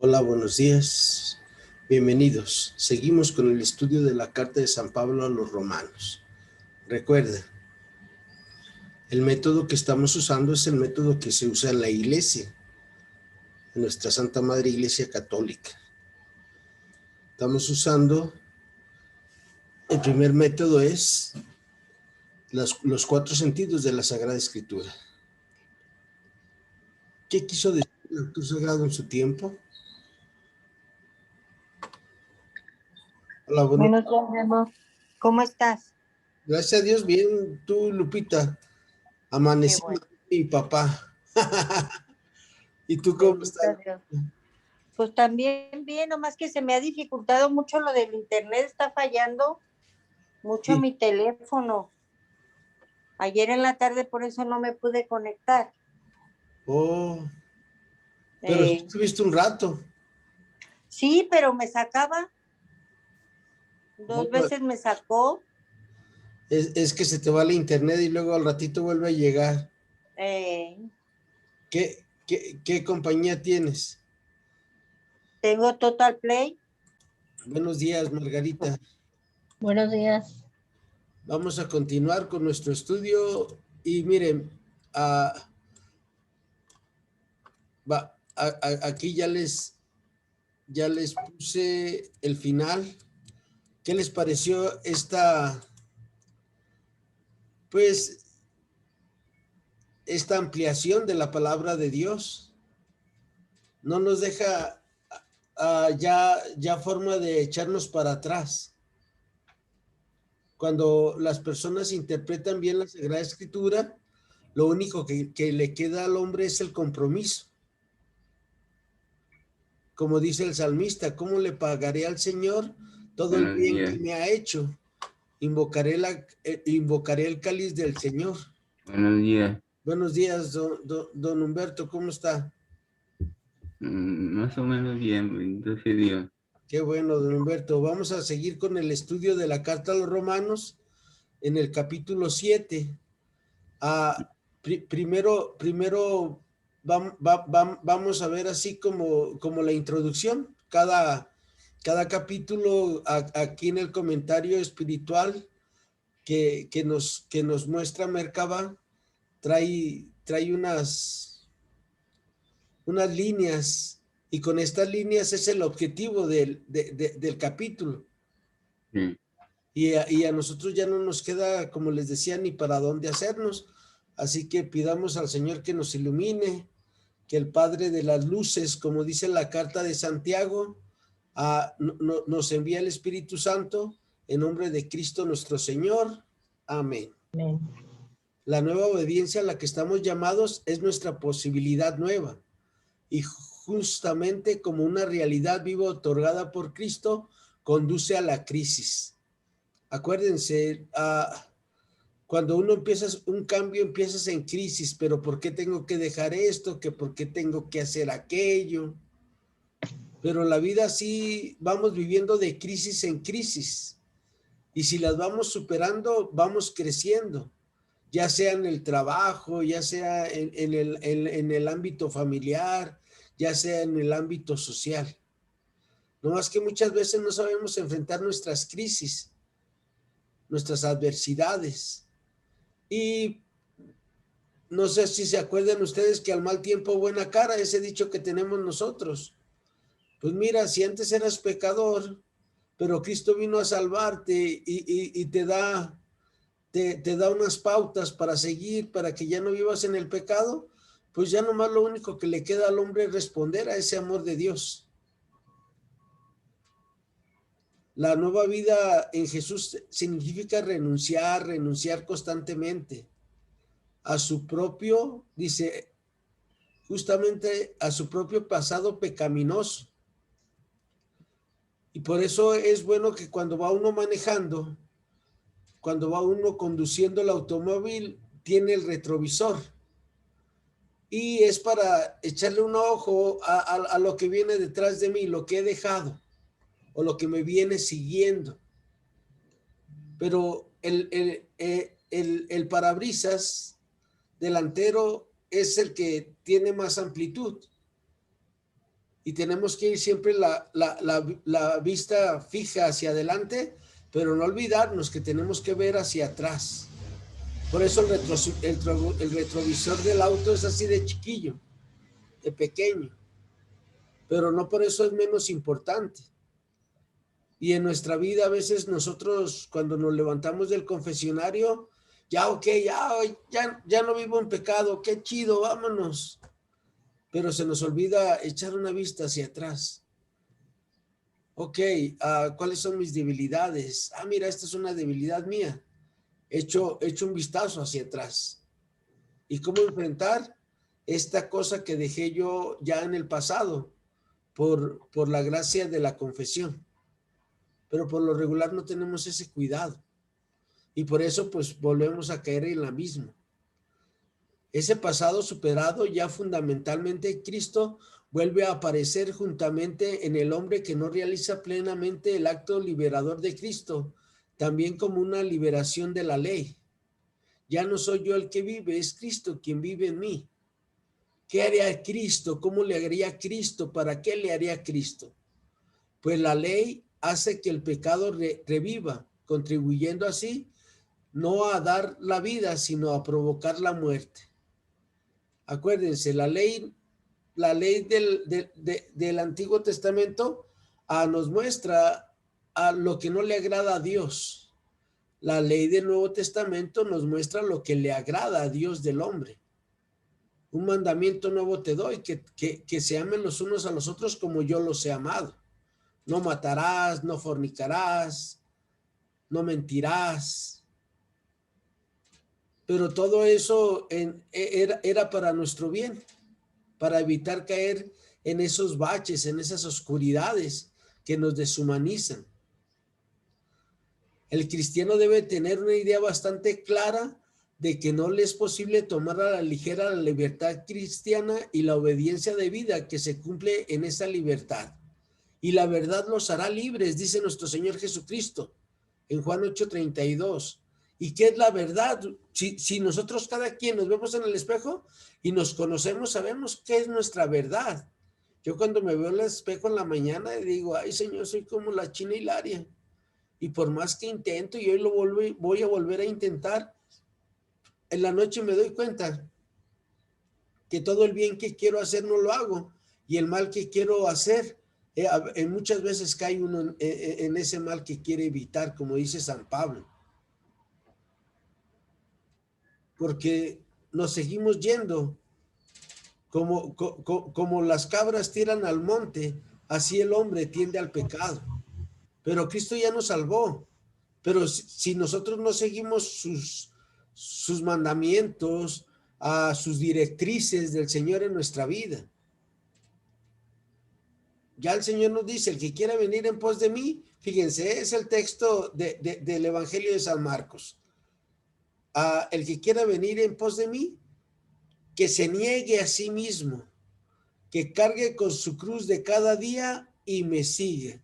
Hola, buenos días. Bienvenidos. Seguimos con el estudio de la carta de San Pablo a los Romanos. Recuerda, el método que estamos usando es el método que se usa en la iglesia, en nuestra Santa Madre Iglesia Católica. Estamos usando, el primer método es los 4 sentidos de la Sagrada Escritura. ¿Qué quiso decir el autor sagrado en su tiempo? Hola, Buenos días, mi amor. ¿Cómo estás? Gracias a Dios, bien. Tú, Lupita, Qué amanecí bueno. mi papá. ¿Y tú cómo Bendito estás? Dios. Pues también bien, nomás que se me ha dificultado mucho lo del internet, está fallando mucho Sí. mi teléfono. Ayer en la tarde por eso no me pude conectar. Oh, pero sí Eh, estuviste un rato. sí, pero me sacaba, dos Bueno, veces me sacó. es que se te va la internet y luego al ratito vuelve a llegar. eh, ¿Qué compañía tienes? Tengo Total Play. Buenos días, Margarita. Buenos días. Vamos a continuar con nuestro estudio y miren, aquí ya les puse el final. ¿Qué les pareció pues, esta ampliación de la palabra de Dios? No nos deja ya forma de echarnos para atrás. Cuando las personas interpretan bien la Sagrada Escritura, lo único que le queda al hombre es el compromiso. Como dice el salmista, ¿cómo le pagaré al Señor todo el bien que me ha hecho? Invocaré el cáliz del Señor. Buenos días. Buenos días, don Humberto, ¿cómo está? Más o menos bien, bendito sea Dios. Qué bueno, don Humberto. Vamos a seguir con el estudio de la Carta a los Romanos en el capítulo 7. Primero vamos a ver así como la introducción. Cada capítulo aquí en el comentario espiritual que nos muestra Merkabah trae unas líneas, y con estas líneas es el objetivo del capítulo. Sí. Y a nosotros ya no nos queda, como les decía, ni para dónde hacernos. Así que pidamos al Señor que nos ilumine, que el Padre de las luces, como dice la carta de Santiago, nos envíe el Espíritu Santo en nombre de Cristo nuestro Señor. Amén. Amén. La nueva obediencia a la que estamos llamados es nuestra posibilidad nueva. Y justamente como una realidad viva otorgada por Cristo, conduce a la crisis. Acuérdense, cuando uno empieza un cambio, empiezas en crisis, pero ¿por qué tengo que dejar esto? ¿Que por qué tengo que hacer aquello? Pero la vida sí vamos viviendo de crisis en crisis. Y si las vamos superando, vamos creciendo, ya sea en el trabajo, ya sea en el ámbito familiar, ya sea en el ámbito social. No más que muchas veces no sabemos enfrentar nuestras crisis, nuestras adversidades. Y no sé si se acuerdan ustedes que al mal tiempo buena cara, ese dicho que tenemos nosotros. Pues mira, si antes eras pecador, pero Cristo vino a salvarte y te da unas pautas para seguir, para que ya no vivas en el pecado, pues ya nomás lo único que le queda al hombre es responder a ese amor de Dios. La nueva vida en Jesús significa renunciar constantemente a su propio, dice, justamente a su propio pasado pecaminoso. Y por eso es bueno que cuando va uno manejando, cuando va uno conduciendo el automóvil, tiene el retrovisor. Y es para echarle un ojo a lo que viene detrás de mí, lo que he dejado o lo que me viene siguiendo. Pero el parabrisas delantero es el que tiene más amplitud. y tenemos que ir siempre la vista fija hacia adelante, pero no olvidarnos que tenemos que ver hacia atrás. Por eso el retrovisor del auto es así de chiquillo, de pequeño, pero no por eso es menos importante. Y en nuestra vida a veces nosotros cuando nos levantamos del confesionario, ya ok, ya no vivo en pecado, qué chido, vámonos. Pero se nos olvida echar una vista hacia atrás. Ok, ¿cuáles son mis debilidades? Mira, esta es una debilidad mía. Echo un vistazo hacia atrás. ¿Y cómo enfrentar esta cosa que dejé yo ya en el pasado por la gracia de la confesión? Pero por lo regular no tenemos ese cuidado. Y por eso pues volvemos a caer en la misma. Ese pasado superado ya fundamentalmente Cristo vuelve a aparecer juntamente en el hombre que no realiza plenamente el acto liberador de Cristo, también como una liberación de la ley. Ya no soy yo el que vive, es Cristo quien vive en mí. ¿Qué haría Cristo? ¿Cómo le haría Cristo? ¿Para qué le haría Cristo? Pues la ley hace que el pecado reviva, contribuyendo así no a dar la vida, sino a provocar la muerte. Acuérdense, la ley del Antiguo Testamento nos muestra a lo que no le agrada a Dios. La ley del Nuevo Testamento nos muestra lo que le agrada a Dios del hombre. Un mandamiento nuevo te doy, que se amen los unos a los otros como yo los he amado. No matarás, no fornicarás, no mentirás. Pero todo eso era para nuestro bien, para evitar caer en esos baches, en esas oscuridades que nos deshumanizan. El cristiano debe tener una idea bastante clara de que no le es posible tomar a la ligera la libertad cristiana y la obediencia de vida que se cumple en esa libertad. Y la verdad los hará libres, dice nuestro Señor Jesucristo en Juan 8:32. ¿Y qué es la verdad? Si nosotros cada quien nos vemos en el espejo y nos conocemos, sabemos qué es nuestra verdad. Yo cuando me veo en el espejo en la mañana digo, ay Señor, soy como la China Hilaria. Y por más que intento, y hoy voy a volver a intentar, en la noche me doy cuenta que todo el bien que quiero hacer no lo hago. Y el mal que quiero hacer, muchas veces cae uno en ese mal que quiere evitar, como dice San Pablo. Porque nos seguimos yendo como las cabras tiran al monte, así el hombre tiende al pecado. Pero Cristo ya nos salvó. Pero si nosotros no seguimos sus mandamientos, sus directrices del Señor en nuestra vida, ya el Señor nos dice, el que quiera venir en pos de mí, fíjense, es el texto del Evangelio de San Marcos. El que quiera venir en pos de mí, que se niegue a sí mismo, que cargue con su cruz de cada día y me sigue.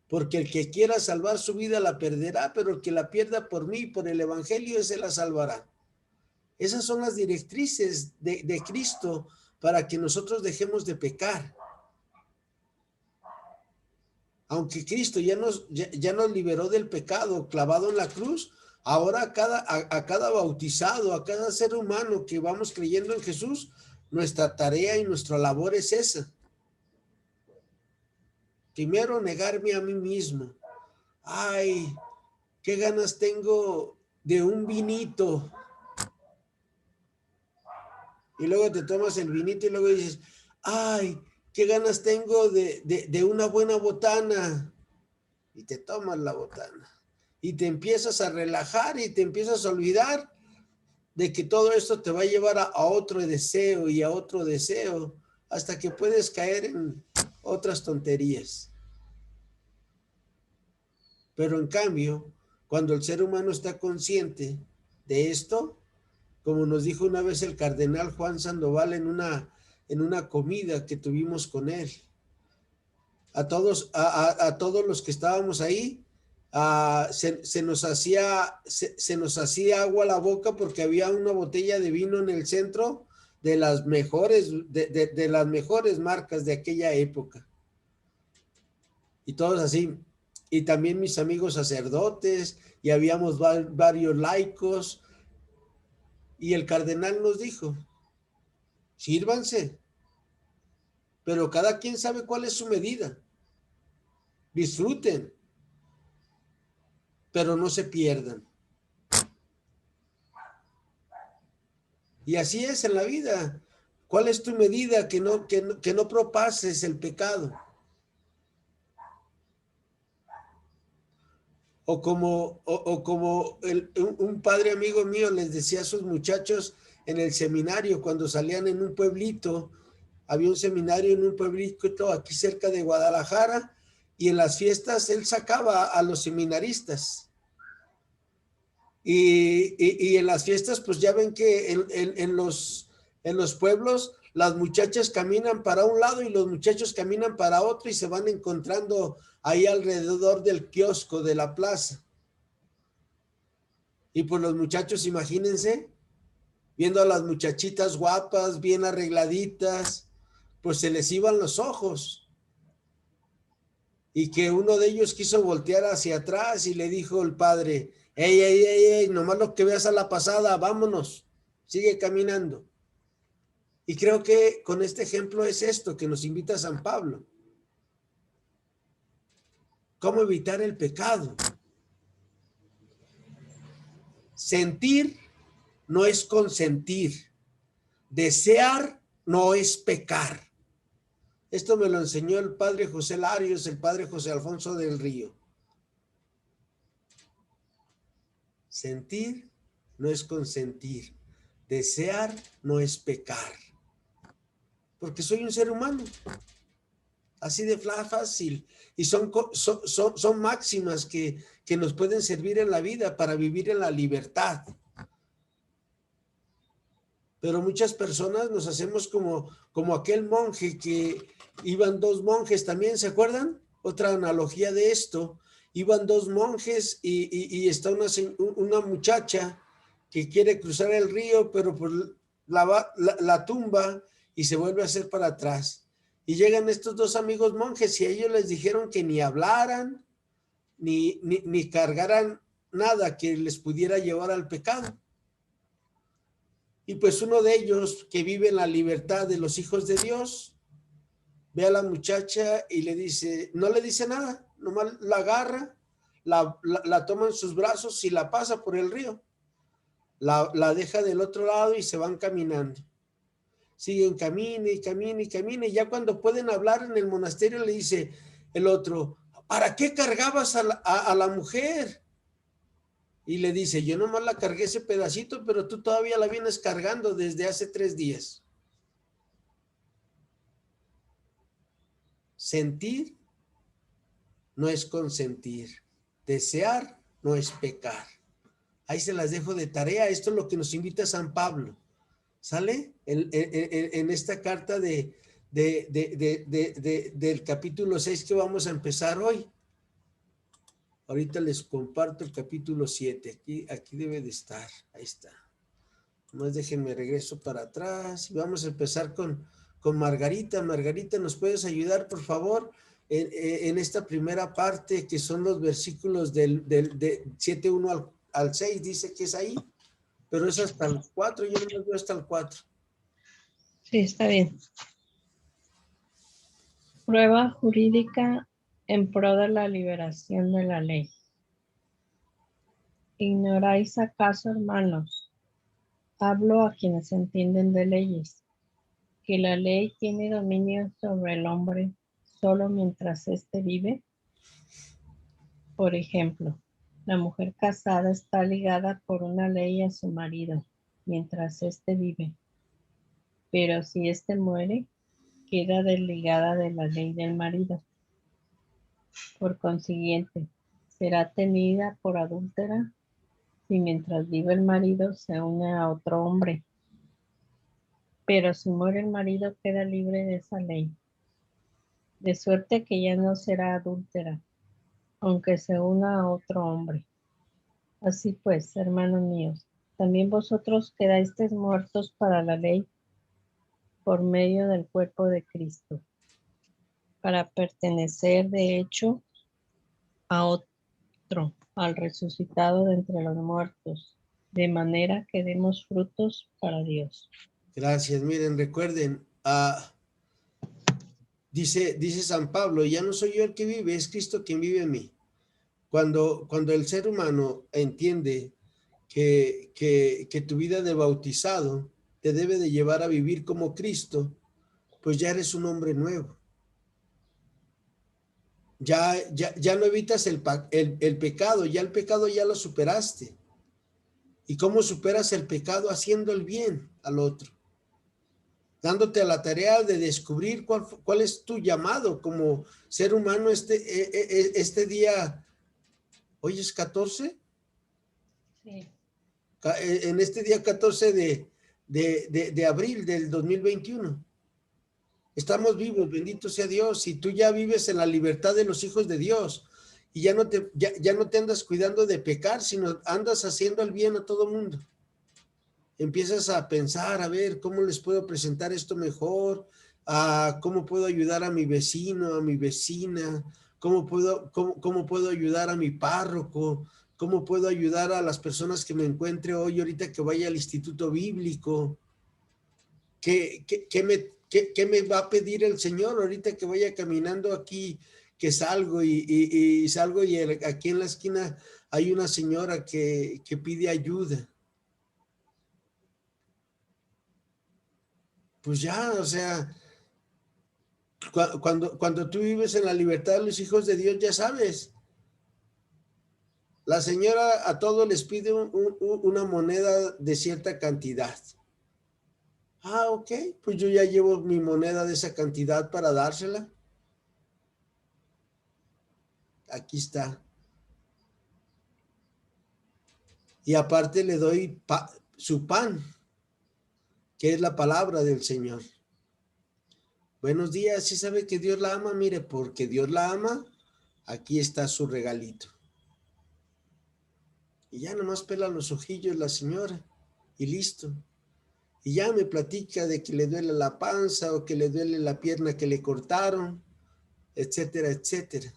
Porque el que quiera salvar su vida la perderá, pero el que la pierda por mí, por el Evangelio, ese la salvará. Esas son las directrices de Cristo para que nosotros dejemos de pecar. Aunque Cristo ya nos liberó del pecado clavado en la cruz, ahora a cada bautizado, a cada ser humano que vamos creyendo en Jesús, nuestra tarea y nuestra labor es esa. Primero, negarme a mí mismo. Ay, qué ganas tengo de un vinito. Y luego te tomas el vinito y luego dices, ay, qué ganas tengo de una buena botana. Y te tomas la botana. Y te empiezas a relajar y te empiezas a olvidar de que todo esto te va a llevar a otro deseo y a otro deseo hasta que puedes caer en otras tonterías. Pero en cambio, cuando el ser humano está consciente de esto, como nos dijo una vez el cardenal Juan Sandoval en una comida que tuvimos con él, a todos los que estábamos ahí, se nos hacía agua la boca porque había una botella de vino en el centro de las mejores marcas de aquella época. y todos así. Y también mis amigos sacerdotes, y habíamos varios laicos, y el cardenal nos dijo, sírvanse, pero cada quien sabe cuál es su medida. Disfruten, pero no se pierdan. Y así es en la vida. ¿Cuál es tu medida? Que no propases el pecado. O como un padre amigo mío les decía a sus muchachos en el seminario, cuando salían en un pueblito, había un seminario en un pueblito aquí cerca de Guadalajara, y en las fiestas él sacaba a los seminaristas. Y en las fiestas, pues ya ven que en los pueblos las muchachas caminan para un lado y los muchachos caminan para otro y se van encontrando ahí alrededor del kiosco de la plaza. Y pues los muchachos, imagínense, viendo a las muchachitas guapas, bien arregladitas, pues se les iban los ojos. Y que uno de ellos quiso voltear hacia atrás y le dijo el padre, ey, nomás lo que veas a la pasada, vámonos, sigue caminando. Y creo que con este ejemplo es esto que nos invita San Pablo. ¿Cómo evitar el pecado? Sentir no es consentir. Desear no es pecar. Esto me lo enseñó el padre José Larios, el padre José Alfonso del Río. Sentir no es consentir. Desear no es pecar. Porque soy un ser humano. Así de fácil. Y son máximas que nos pueden servir en la vida para vivir en la libertad. Pero muchas personas nos hacemos como aquel monje que iban dos monjes también, ¿se acuerdan? Otra analogía de esto. Iban dos monjes y está una muchacha que quiere cruzar el río, pero pues la tumba y se vuelve a hacer para atrás. Y llegan estos dos amigos monjes y a ellos les dijeron que ni hablaran, ni cargaran nada que les pudiera llevar al pecado. Y pues uno de ellos, que vive en la libertad de los hijos de Dios, ve a la muchacha y le dice, no le dice nada, nomás la agarra, la toma en sus brazos y la pasa por el río. La deja del otro lado y se van caminando. Siguen, camine, y ya cuando pueden hablar en el monasterio le dice el otro, ¿para qué cargabas a la mujer? Y le dice, yo nomás la cargué ese pedacito, pero tú todavía la vienes cargando desde hace 3 días. Sentir no es consentir. Desear no es pecar. Ahí se las dejo de tarea. Esto es lo que nos invita San Pablo. ¿Sale? En esta carta del capítulo 6 que vamos a empezar hoy. Ahorita les comparto el capítulo 7. Aquí debe de estar. Ahí está. Nomás déjenme regreso para atrás. Y vamos a empezar con Margarita. Margarita, ¿nos puedes ayudar, por favor? En esta primera parte, que son los versículos del 7:1 al 6, dice que es ahí. Pero es hasta el 4, yo no lo veo hasta el 4. Sí, está bien. Prueba jurídica en pro de la liberación de la ley. ¿Ignoráis acaso, hermanos? Hablo a quienes entienden de leyes, que la ley tiene dominio sobre el hombre solo mientras éste vive. Por ejemplo, la mujer casada está ligada por una ley a su marido mientras éste vive, pero si éste muere, queda desligada de la ley del marido. Por consiguiente, será tenida por adúltera si mientras vive el marido se une a otro hombre. Pero si muere el marido, queda libre de esa ley, de suerte que ya no será adúltera, aunque se una a otro hombre. Así pues, hermanos míos, también vosotros quedasteis muertos para la ley por medio del cuerpo de Cristo, para pertenecer de hecho a otro, al resucitado de entre los muertos, de manera que demos frutos para Dios. Gracias. Miren, recuerden, dice San Pablo, ya no soy yo el que vive, es Cristo quien vive en mí. Cuando el ser humano entiende que tu vida de bautizado te debe de llevar a vivir como Cristo, pues ya eres un hombre nuevo. Ya no evitas el pecado, ya el pecado ya lo superaste. ¿Y cómo superas el pecado? Haciendo el bien al otro. Dándote a la tarea de descubrir cuál es tu llamado como ser humano este día. ¿Hoy es 14? Sí. En este día 14 de abril del 2021. Estamos vivos, bendito sea Dios, y tú ya vives en la libertad de los hijos de Dios, y ya no te andas cuidando de pecar, sino andas haciendo el bien a todo mundo. Empiezas a pensar, a ver, ¿cómo les puedo presentar esto mejor? ¿Cómo puedo ayudar a mi vecino, a mi vecina? ¿Cómo puedo ayudar a mi párroco? ¿Cómo puedo ayudar a las personas que me encuentre hoy, ahorita que vaya al Instituto Bíblico? ¿Qué me va a pedir el Señor ahorita que vaya caminando aquí, que salgo y salgo y aquí en la esquina hay una señora que pide ayuda? Pues ya, o sea, cuando tú vives en la libertad de los hijos de Dios, ya sabes, la señora a todos les pide una moneda de cierta cantidad. Ok, pues yo ya llevo mi moneda de esa cantidad para dársela. Aquí está. Y aparte le doy su pan, que es la palabra del Señor. Buenos días, ¿sí sabe que Dios la ama? Mire, porque Dios la ama, aquí está su regalito. Y ya nomás pela los ojillos la señora y listo. Y ya me platica de que le duele la panza o que le duele la pierna que le cortaron, etcétera, etcétera.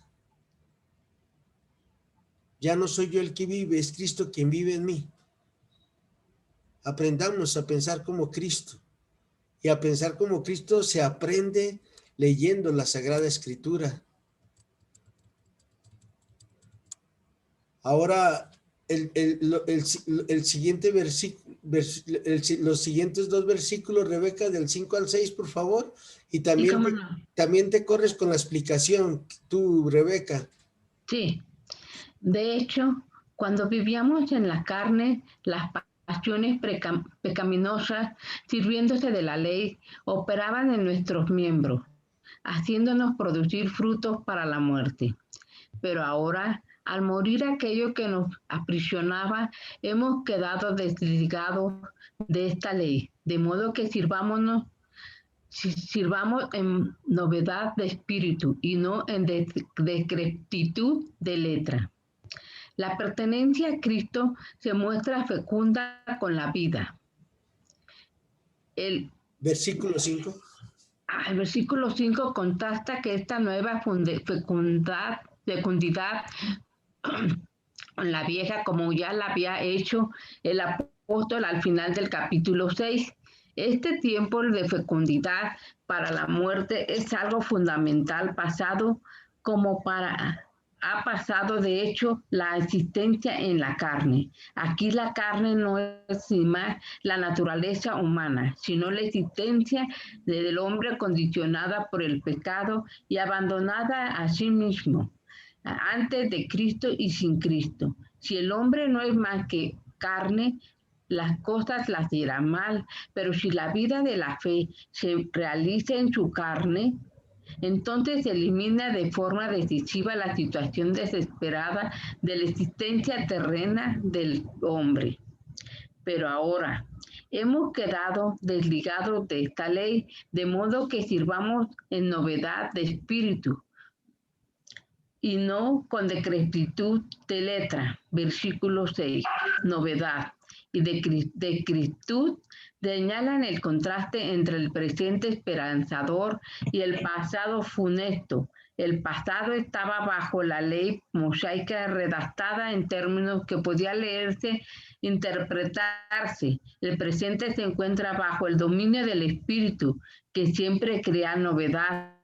Ya no soy yo el que vive, es Cristo quien vive en mí. Aprendamos a pensar como Cristo. Y a pensar como Cristo se aprende leyendo la Sagrada Escritura. Ahora, el siguiente versículo, los siguientes 2 versículos, Rebeca, del 5 al 6, por favor. Y también, Sí, no. también te corres con la explicación, tú, Rebeca. Sí. De hecho, cuando vivíamos en la carne, las pasiones pecaminosas, sirviéndose de la ley, operaban en nuestros miembros, haciéndonos producir frutos para la muerte. Pero ahora, al morir aquello que nos aprisionaba, hemos quedado desligados de esta ley, de modo que sirvamos en novedad de espíritu y no en decrepitud de letra. La pertenencia a Cristo se muestra fecunda con la vida. Versículo 5. El versículo 5 contrasta que esta nueva fecundidad con la vieja, como ya la había hecho el apóstol al final del capítulo 6. Este tiempo de fecundidad para la muerte es algo fundamental, ha pasado de hecho la existencia en la carne. Aquí la carne no es ni más la naturaleza humana, sino la existencia del hombre condicionada por el pecado y abandonada a sí mismo, antes de Cristo y sin Cristo. Si el hombre no es más que carne, las cosas las dirán mal, pero si la vida de la fe se realiza en su carne, entonces se elimina de forma decisiva la situación desesperada de la existencia terrena del hombre. Pero ahora hemos quedado desligados de esta ley, de modo que sirvamos en novedad de espíritu y no con decrepitud de letra. Versículo 6, novedad. y de Cristo señalan el contraste entre el presente esperanzador y el pasado funesto. El pasado estaba bajo la ley mosaica redactada en términos que podía leerse, interpretarse. El presente se encuentra bajo el dominio del Espíritu, que siempre crea novedad.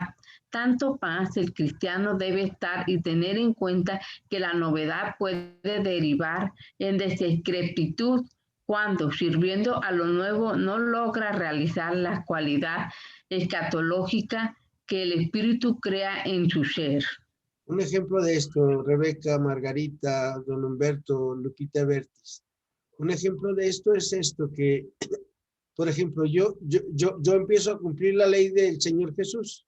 Tanto más el cristiano debe estar y tener en cuenta que la novedad puede derivar en decrepitud cuando, sirviendo a lo nuevo, no logra realizar la cualidad escatológica que el Espíritu crea en su ser. Un ejemplo de esto, Rebeca, Margarita, don Humberto, Lupita Bertis. Un ejemplo de esto es esto, que, por ejemplo, yo empiezo a cumplir la ley del Señor Jesús,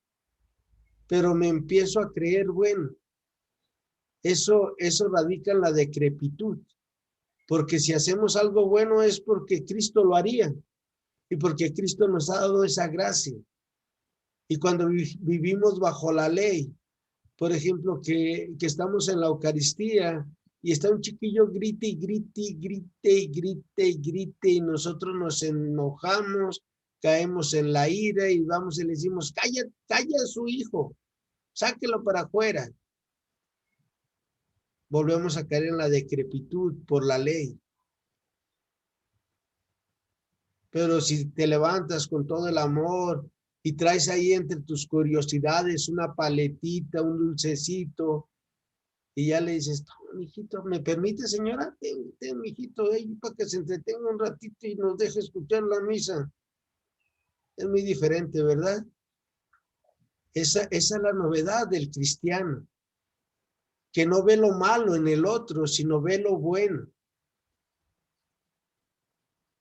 pero me empiezo a creer bueno. Eso radica en la decrepitud, porque si hacemos algo bueno es porque Cristo lo haría y porque Cristo nos ha dado esa gracia. Y cuando vivimos bajo la ley, por ejemplo, que estamos en la Eucaristía y está un chiquillo grite y grite y grite y grite y grite y nosotros nos enojamos, caemos en la ira y vamos y le decimos, calla a su hijo, sáquelo para afuera. Volvemos a caer en la decrepitud por la ley. Pero si te levantas con todo el amor y traes ahí entre tus curiosidades una paletita, un dulcecito, y ya le dices, mijito, ¿me permite, señora? Ten, mijito, para que se entretenga un ratito y nos deje escuchar la misa. Es muy diferente, ¿verdad? Esa es la novedad del cristiano, que no ve lo malo en el otro, sino ve lo bueno.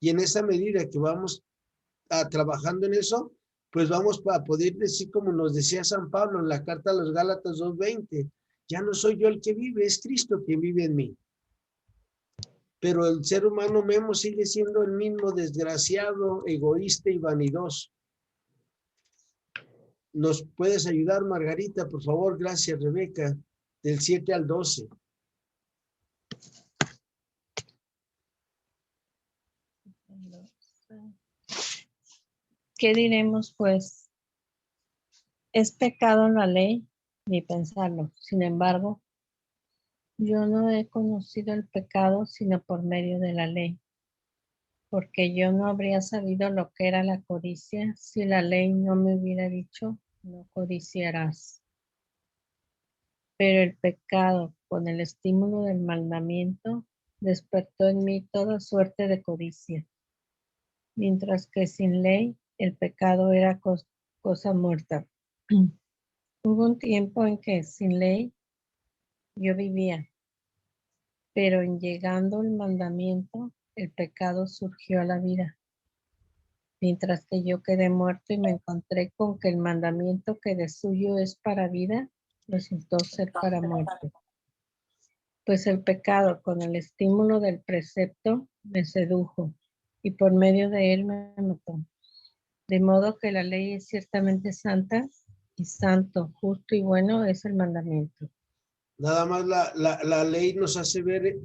Y en esa medida que vamos trabajando en eso, pues vamos a poder decir, como nos decía San Pablo en la carta a los Gálatas 2:20, ya no soy yo el que vive, es Cristo quien vive en mí. Pero el ser humano Memo sigue siendo el mismo desgraciado, egoísta y vanidoso. ¿Nos puedes ayudar, Margarita, por favor? Gracias, Rebeca, del 7 al 12. ¿Qué diremos, pues? ¿Es pecado la ley? Ni pensarlo. Sin embargo, yo no he conocido el pecado sino por medio de la ley, porque yo no habría sabido lo que era la codicia si la ley no me hubiera dicho, no codiciarás. Pero el pecado, con el estímulo del mandamiento, despertó en mí toda suerte de codicia, mientras que sin ley el pecado era cosa muerta. Hubo un tiempo en que sin ley yo vivía, pero en llegando el mandamiento, el pecado surgió a la vida, mientras que yo quedé muerto y me encontré con que el mandamiento que de suyo es para vida, resultó ser para muerte. Pues el pecado, con el estímulo del precepto, me sedujo, y por medio de él me mató. De modo que la ley es ciertamente santa, y santo, justo y bueno es el mandamiento. Nada más la ley nos hace ver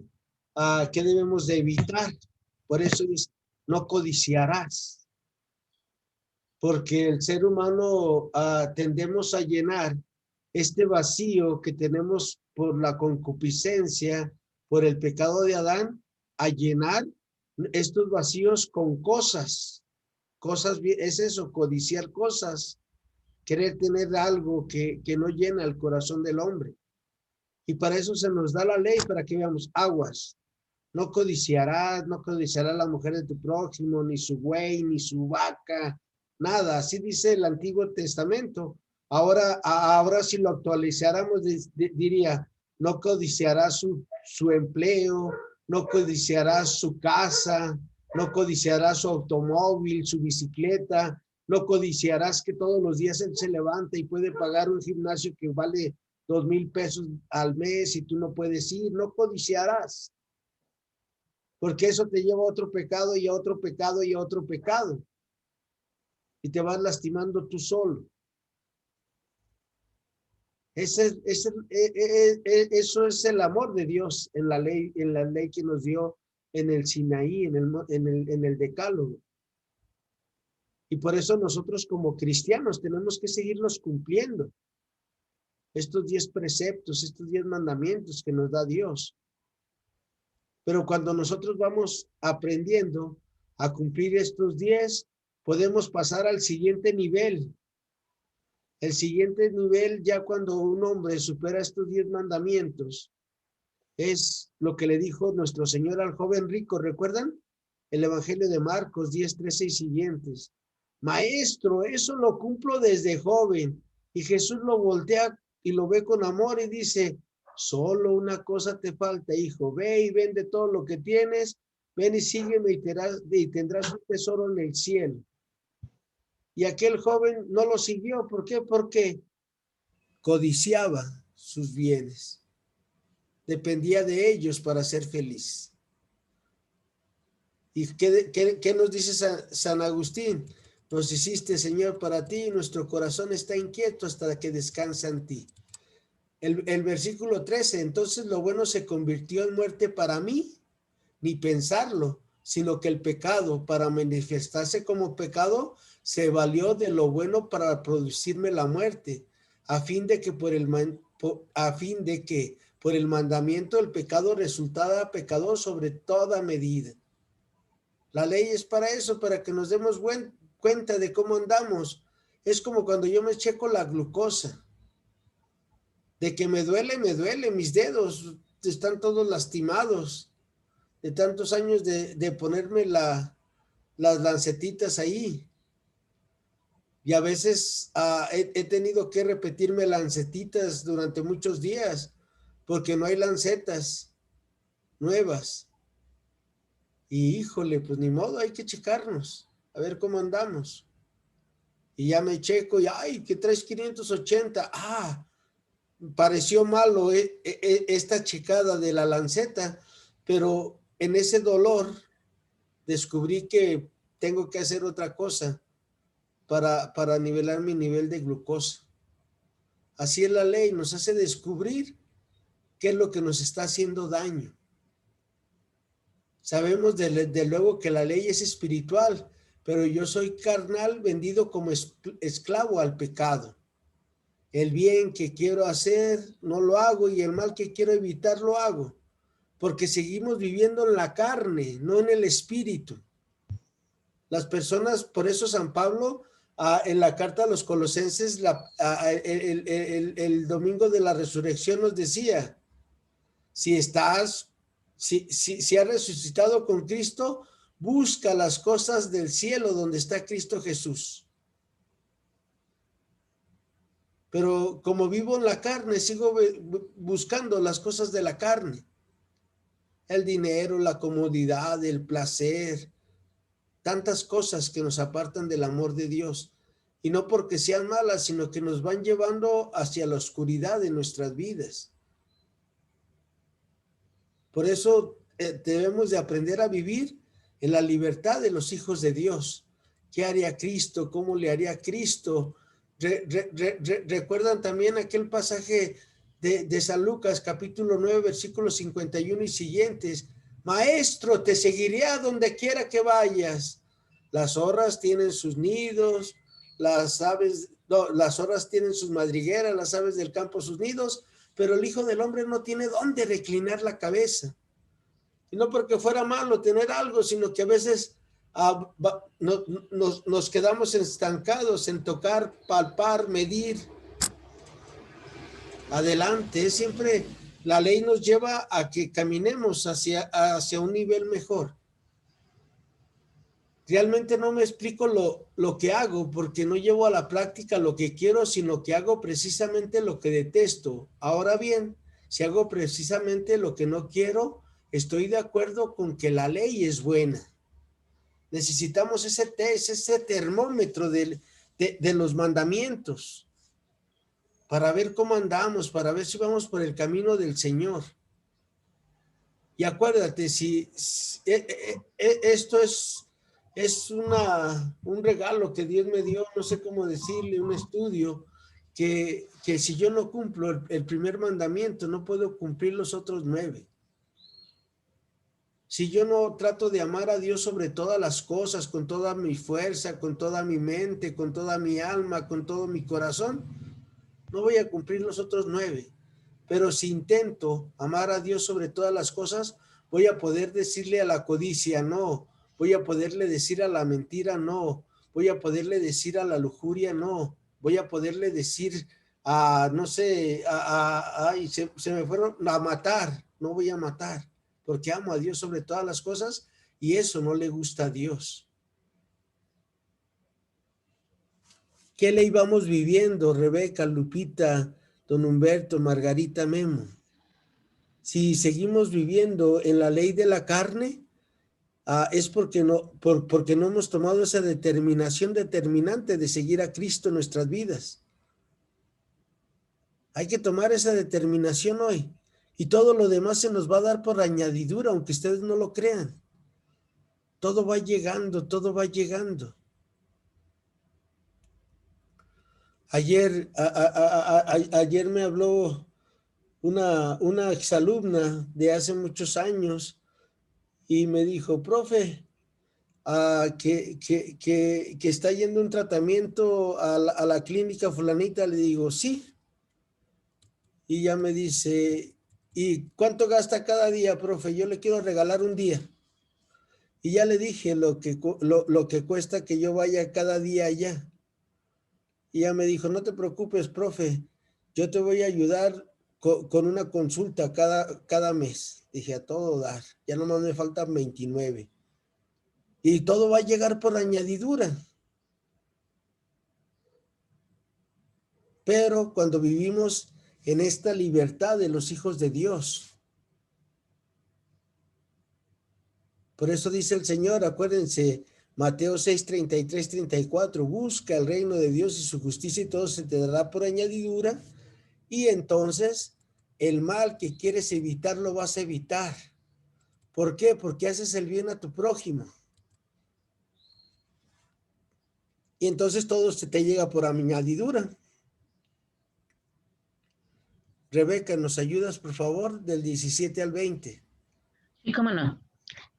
qué debemos de evitar. Por eso es, no codiciarás. Porque el ser humano tendemos a llenar este vacío que tenemos por la concupiscencia, por el pecado de Adán, a llenar estos vacíos con cosas. Cosas, es eso, codiciar cosas. Querer tener algo que no llena el corazón del hombre. Y para eso se nos da la ley, para que veamos aguas. No codiciarás la mujer de tu prójimo, ni su buey, ni su vaca, nada. Así dice el Antiguo Testamento. Ahora si lo actualizáramos, diría, no codiciarás su empleo, no codiciarás su casa, no codiciarás su automóvil, su bicicleta, no codiciarás que todos los días él se levanta y puede pagar un gimnasio que vale 2,000 pesos al mes y tú no puedes ir. No codiciarás. Porque eso te lleva a otro pecado y a otro pecado y a otro pecado. Y te vas lastimando tú solo. Eso es el amor de Dios en la ley que nos dio en el Sinaí, en el Decálogo. Y por eso nosotros como cristianos tenemos que seguirlos cumpliendo. Estos 10 preceptos, estos 10 mandamientos que nos da Dios. Pero cuando nosotros vamos aprendiendo a cumplir estos 10, podemos pasar al siguiente nivel. El siguiente nivel, ya cuando un hombre supera estos 10 mandamientos, es lo que le dijo nuestro Señor al joven rico. ¿Recuerdan? El Evangelio de Marcos 10, 13 y siguientes. Maestro, eso lo cumplo desde joven. Y Jesús lo voltea y lo ve con amor y dice, solo una cosa te falta, hijo. Ve y vende todo lo que tienes. Ven y sígueme y tendrás un tesoro en el cielo. Y aquel joven no lo siguió. ¿Por qué? Porque codiciaba sus bienes. Dependía de ellos para ser feliz. ¿Y qué nos dice San Agustín? Nos hiciste, Señor, para ti, y nuestro corazón está inquieto hasta que descansa en ti. El versículo 13, entonces lo bueno se convirtió en muerte para mí, ni pensarlo, sino que el pecado, para manifestarse como pecado, se valió de lo bueno para producirme la muerte, a fin de que por el mandamiento el pecado resultara pecador sobre toda medida. La ley es para eso, para que nos demos cuenta de cómo andamos. Es como cuando yo me checo la glucosa. De que me duele, mis dedos están todos lastimados de tantos años de ponerme las lancetitas ahí. Y a veces he tenido que repetirme lancetitas durante muchos días porque no hay lancetas nuevas. Y híjole, pues ni modo, hay que checarnos, a ver cómo andamos. Y ya me checo y, ay, ¿qué traes 580? Pareció malo esta checada de la lanceta, pero en ese dolor descubrí que tengo que hacer otra cosa para nivelar mi nivel de glucosa. Así es la ley, nos hace descubrir qué es lo que nos está haciendo daño. Sabemos de luego que la ley es espiritual, pero yo soy carnal vendido como esclavo al pecado. El bien que quiero hacer no lo hago y el mal que quiero evitar lo hago, porque seguimos viviendo en la carne, no en el espíritu. Las personas, por eso San Pablo en la carta a los Colosenses el domingo de la resurrección nos decía, si has resucitado con Cristo, busca las cosas del cielo donde está Cristo Jesús. Pero como vivo en la carne, sigo buscando las cosas de la carne. El dinero, la comodidad, el placer, tantas cosas que nos apartan del amor de Dios. Y no porque sean malas, sino que nos van llevando hacia la oscuridad de nuestras vidas. Por eso debemos de aprender a vivir en la libertad de los hijos de Dios. ¿Qué haría Cristo? ¿Cómo le haría Cristo? ¿Recuerdan también aquel pasaje de San Lucas, capítulo 9, versículos 51 y siguientes? Maestro, te seguiré a donde quiera que vayas. Las zorras tienen sus nidos, las zorras tienen sus madrigueras, las aves del campo sus nidos, pero el Hijo del Hombre no tiene dónde reclinar la cabeza. Y no porque fuera malo tener algo, sino que a veces nos quedamos estancados en tocar, palpar, medir. Adelante, siempre la ley nos lleva a que caminemos hacia un nivel mejor. Realmente no me explico lo que hago, porque no llevo a la práctica lo que quiero, sino que hago precisamente lo que detesto. Ahora bien, si hago precisamente lo que no quiero, estoy de acuerdo con que la ley es buena. Necesitamos ese test, ese termómetro de los mandamientos para ver cómo andamos, para ver si vamos por el camino del Señor. Y acuérdate, esto es un regalo que Dios me dio, no sé cómo decirle, un estudio, que si yo no cumplo el primer mandamiento, no puedo cumplir los otros 9. Si yo no trato de amar a Dios sobre todas las cosas, con toda mi fuerza, con toda mi mente, con toda mi alma, con todo mi corazón, no voy a cumplir los otros 9. Pero si intento amar a Dios sobre todas las cosas, voy a poder decirle a la codicia no, voy a poderle decir a la mentira no, voy a poderle decir a la lujuria no, voy a poderle decir a, no sé, ay, se me fueron a matar, no voy a matar, porque amo a Dios sobre todas las cosas y eso no le gusta a Dios. ¿Qué ley vamos viviendo, Rebeca, Lupita, don Humberto, Margarita, Memo? Si seguimos viviendo en la ley de la carne, es porque porque no hemos tomado esa determinación determinante de seguir a Cristo en nuestras vidas. Hay que tomar esa determinación hoy. Y todo lo demás se nos va a dar por añadidura, aunque ustedes no lo crean. Todo va llegando, todo va llegando. Ayer me habló una exalumna de hace muchos años y me dijo, profe, que está yendo un tratamiento a la clínica fulanita. Le digo, sí. Y ya me dice, ¿y cuánto gasta cada día, profe? Yo le quiero regalar un día. Y ya le dije lo que cuesta que yo vaya cada día allá. Y ya me dijo, no te preocupes, profe, yo te voy a ayudar con una consulta cada mes. Dije, a todo dar, ya nomás me faltan 29. Y todo va a llegar por añadidura. Pero cuando vivimos en esta libertad de los hijos de Dios. Por eso dice el Señor, acuérdense, Mateo 6, 33, 34, busca el reino de Dios y su justicia y todo se te dará por añadidura. Y entonces el mal que quieres evitar lo vas a evitar. ¿Por qué? Porque haces el bien a tu prójimo. Y entonces todo se te llega por añadidura. Rebeca, ¿nos ayudas, por favor? Del 17 al 20. Sí, cómo no.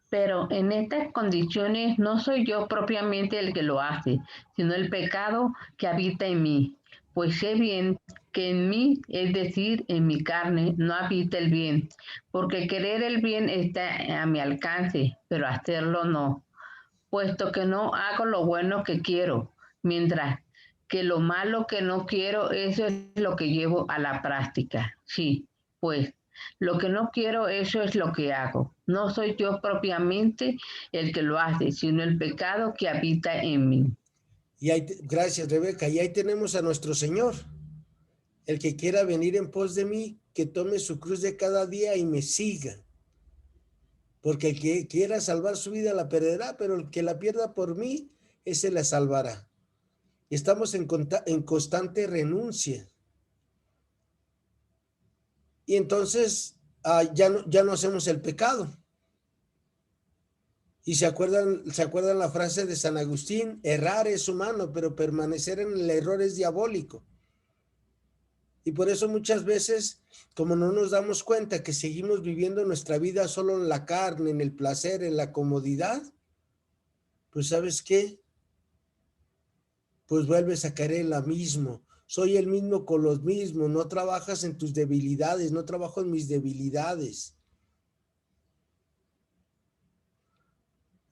Pero en estas condiciones no soy yo propiamente el que lo hace, sino el pecado que habita en mí. Pues sé bien que en mí, es decir, en mi carne, no habita el bien, porque querer el bien está a mi alcance, pero hacerlo no, puesto que no hago lo bueno que quiero, mientras que lo malo que no quiero, eso es lo que llevo a la práctica. Sí, pues lo que no quiero, eso es lo que hago. No soy yo propiamente el que lo hace, sino el pecado que habita en mí. Y gracias, Rebeca. Y ahí tenemos a nuestro Señor. El que quiera venir en pos de mí, que tome su cruz de cada día y me siga. Porque el que quiera salvar su vida la perderá, pero el que la pierda por mí, ese la salvará. Y estamos en constante renuncia. Y entonces ya no hacemos el pecado. Y se acuerdan la frase de San Agustín, errar es humano, pero permanecer en el error es diabólico. Y por eso muchas veces, como no nos damos cuenta que seguimos viviendo nuestra vida solo en la carne, en el placer, en la comodidad, pues ¿sabes qué? Pues vuelves a caer en la misma. Soy el mismo con los mismos, no trabajas en tus debilidades, no trabajo en mis debilidades.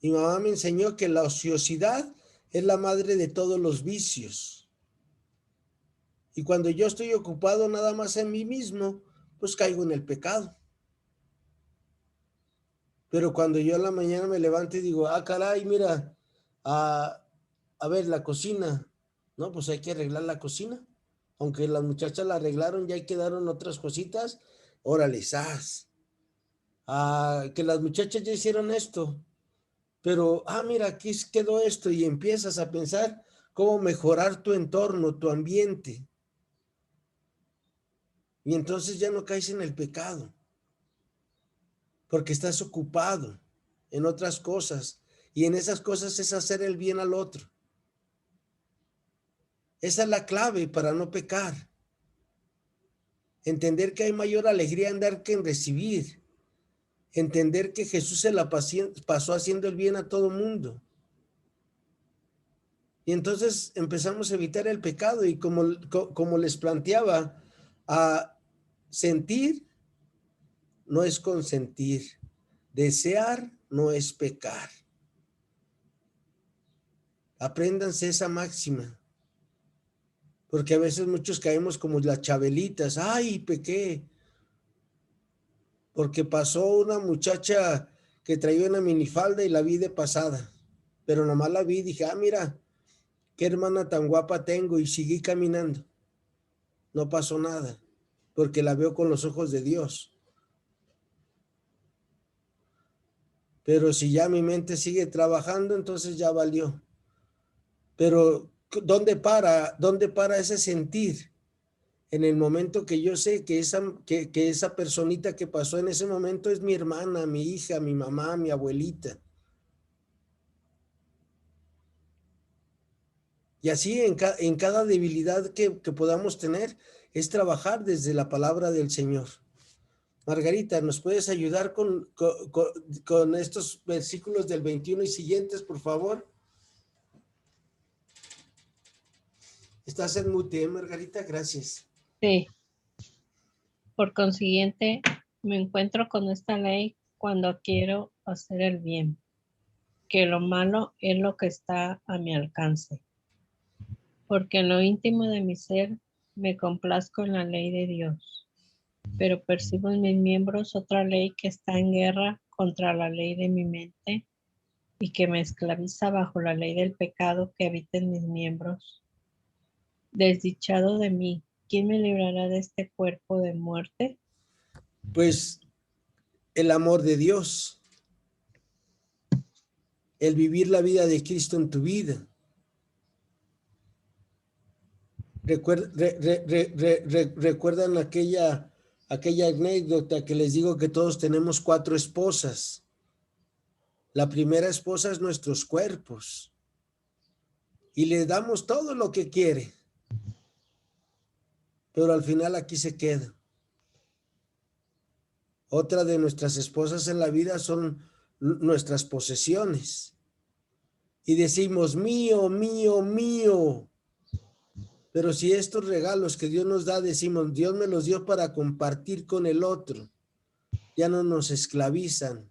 Mi mamá me enseñó que la ociosidad es la madre de todos los vicios. Y cuando yo estoy ocupado nada más en mí mismo, pues caigo en el pecado. Pero cuando yo en la mañana me levanto y digo, caray, mira, a ver, la cocina, ¿no? Pues hay que arreglar la cocina. Aunque las muchachas la arreglaron, ya quedaron otras cositas, órale, ¡zas! Que las muchachas ya hicieron esto, pero, mira, aquí quedó esto, y empiezas a pensar cómo mejorar tu entorno, tu ambiente. Y entonces ya no caes en el pecado, porque estás ocupado en otras cosas, y en esas cosas es hacer el bien al otro. Esa es la clave para no pecar. Entender que hay mayor alegría en dar que en recibir. entender que Jesús se la pasó haciendo el bien a todo mundo. Y entonces empezamos a evitar el pecado y como les planteaba, a sentir no es consentir, desear no es pecar. Apréndanse esa máxima, porque a veces muchos caemos como las chabelitas, ¡ay, pequé! Porque pasó una muchacha que traía una minifalda y la vi de pasada, pero nomás la vi y dije, mira, qué hermana tan guapa tengo, y seguí caminando. No pasó nada, porque la veo con los ojos de Dios. Pero si ya mi mente sigue trabajando, entonces ya valió. Pero ¿dónde para ese sentir? En el momento que yo sé que esa personita que pasó en ese momento es mi hermana, mi hija, mi mamá, mi abuelita. Y así en cada debilidad que podamos tener, es trabajar desde la palabra del Señor. Margarita, ¿nos puedes ayudar con estos versículos del 21 y siguientes, por favor? Estás en mute, Margarita, gracias. Sí. Por consiguiente, me encuentro con esta ley cuando quiero hacer el bien, que lo malo es lo que está a mi alcance. Porque en lo íntimo de mi ser me complazco en la ley de Dios, pero percibo en mis miembros otra ley que está en guerra contra la ley de mi mente y que me esclaviza bajo la ley del pecado que habita en mis miembros. Desdichado de mí, ¿quién me librará de este cuerpo de muerte? Pues el amor de Dios, el vivir la vida de Cristo en tu vida. ¿Recuerdan aquella anécdota que les digo que todos tenemos 4 esposas? La primera esposa es nuestros cuerpos y le damos todo lo que quiere, pero al final aquí se queda. Otra de nuestras esposas en la vida son nuestras posesiones y decimos mío, mío, mío. Pero si estos regalos que Dios nos da, decimos, Dios me los dio para compartir con el otro, ya no nos esclavizan.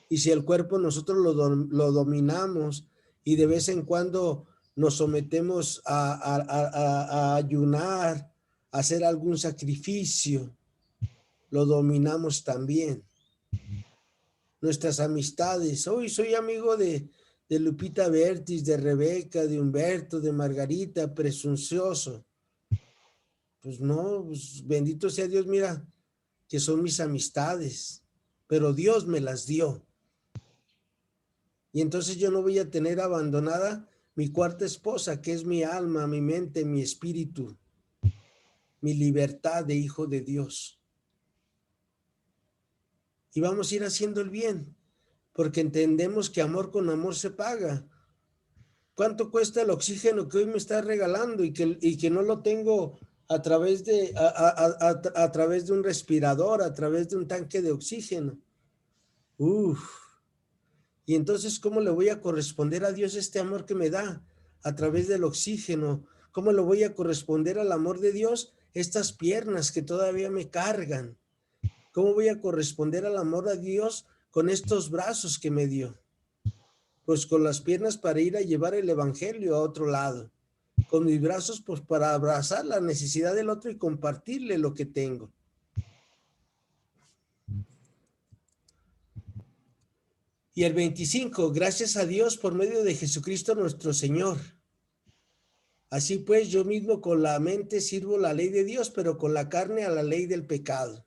Y si el cuerpo nosotros lo dominamos y de vez en cuando nos sometemos a ayunar, a hacer algún sacrificio, lo dominamos también. Nuestras amistades, hoy soy amigo de Lupita Bertis, de Rebeca, de Humberto, de Margarita, presuncioso. Pues no, pues bendito sea Dios, mira, que son mis amistades, pero Dios me las dio. Y entonces yo no voy a tener abandonada mi cuarta esposa, que es mi alma, mi mente, mi espíritu, mi libertad de hijo de Dios. Y vamos a ir haciendo el bien, porque entendemos que amor con amor se paga. ¿Cuánto cuesta el oxígeno que hoy me está regalando y que no lo tengo a través de un respirador, a través de un tanque de oxígeno? Y entonces, ¿cómo le voy a corresponder a Dios este amor que me da a través del oxígeno? ¿Cómo le voy a corresponder al amor de Dios estas piernas que todavía me cargan? ¿Cómo voy a corresponder al amor de Dios con estos brazos que me dio? Pues con las piernas para ir a llevar el evangelio a otro lado. Con mis brazos, pues para abrazar la necesidad del otro y compartirle lo que tengo. Y el 25, gracias a Dios por medio de Jesucristo nuestro Señor. Así pues, yo mismo con la mente sirvo la ley de Dios, pero con la carne a la ley del pecado.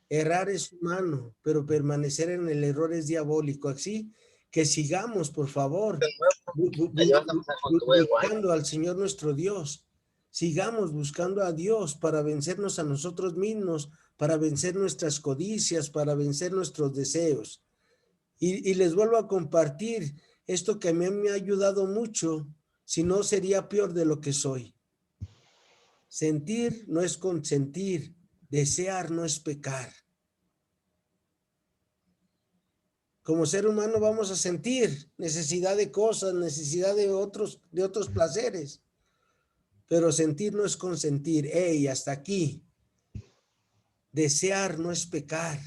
Errar es humano, pero permanecer en el error es diabólico. Así que sigamos, por favor, buscando al Señor nuestro Dios. Sigamos buscando a Dios para vencernos a nosotros mismos, para vencer nuestras codicias, para vencer nuestros deseos. Y les vuelvo a compartir esto que a mí me ha ayudado mucho, si no sería peor de lo que soy. Sentir no es consentir, desear no es pecar. Como ser humano vamos a sentir necesidad de cosas, necesidad de otros placeres. Pero sentir no es consentir. ¡Ey, hasta aquí! Desear no es pecar.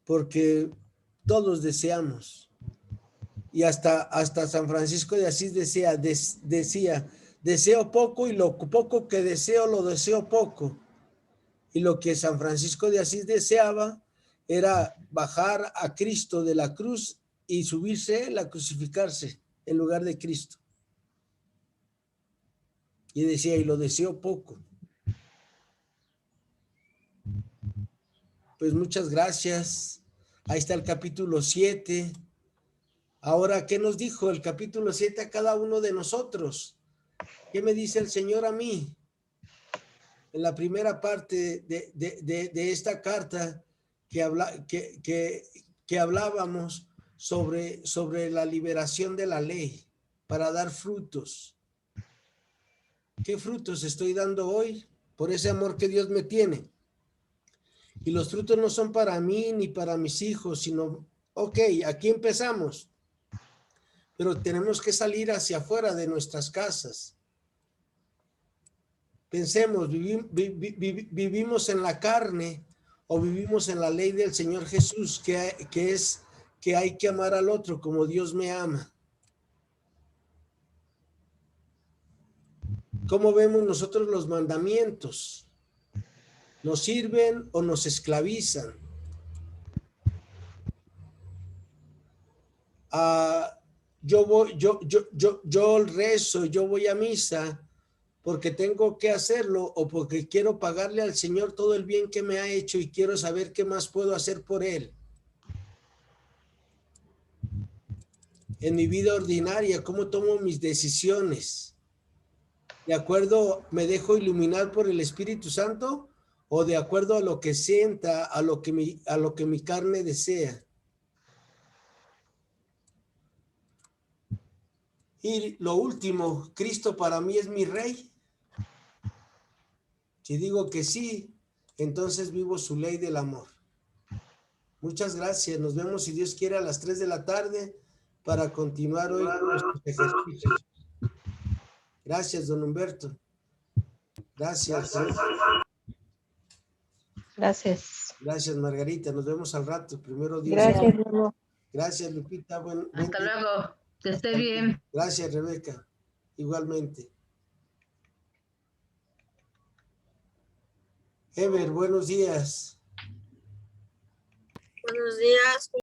Porque todos deseamos. Y hasta San Francisco de Asís decía, deseo poco y lo poco que deseo lo deseo poco. Y lo que San Francisco de Asís deseaba era bajar a Cristo de la cruz y subirse a crucificarse en lugar de Cristo. Y decía, y lo deseo poco. Pues muchas gracias. Ahí está el capítulo 7. Ahora, ¿qué nos dijo el capítulo 7 a cada uno de nosotros? ¿Qué me dice el Señor a mí? En la primera parte de esta carta que hablábamos sobre la liberación de la ley para dar frutos. ¿Qué frutos estoy dando hoy? Por ese amor que Dios me tiene. Y los frutos no son para mí ni para mis hijos, sino, ok, aquí empezamos. Pero tenemos que salir hacia afuera de nuestras casas. Pensemos, vivimos en la carne o vivimos en la ley del Señor Jesús, que es que hay que amar al otro como Dios me ama. ¿Cómo vemos nosotros los mandamientos? ¿Nos sirven o nos esclavizan? Yo rezo, yo voy a misa porque tengo que hacerlo o porque quiero pagarle al Señor todo el bien que me ha hecho y quiero saber qué más puedo hacer por Él. En mi vida ordinaria, ¿cómo tomo mis decisiones? ¿De acuerdo, me dejo iluminar por el Espíritu Santo o de acuerdo a lo que sienta, a lo que mi carne desea? Y lo último, ¿Cristo para mí es mi Rey? Si digo que sí, entonces vivo su ley del amor. Muchas gracias. Nos vemos, si Dios quiere, a las 3 de la tarde para continuar hoy con nuestros ejercicios. Gracias, don Humberto. Gracias. Gracias. Gracias, Margarita. Nos vemos al rato. Primero Dios. Gracias, Lulu. Gracias, Lupita. Hasta luego. Que esté bien. Gracias, Rebeca. Igualmente. Ever, buenos días. Buenos días.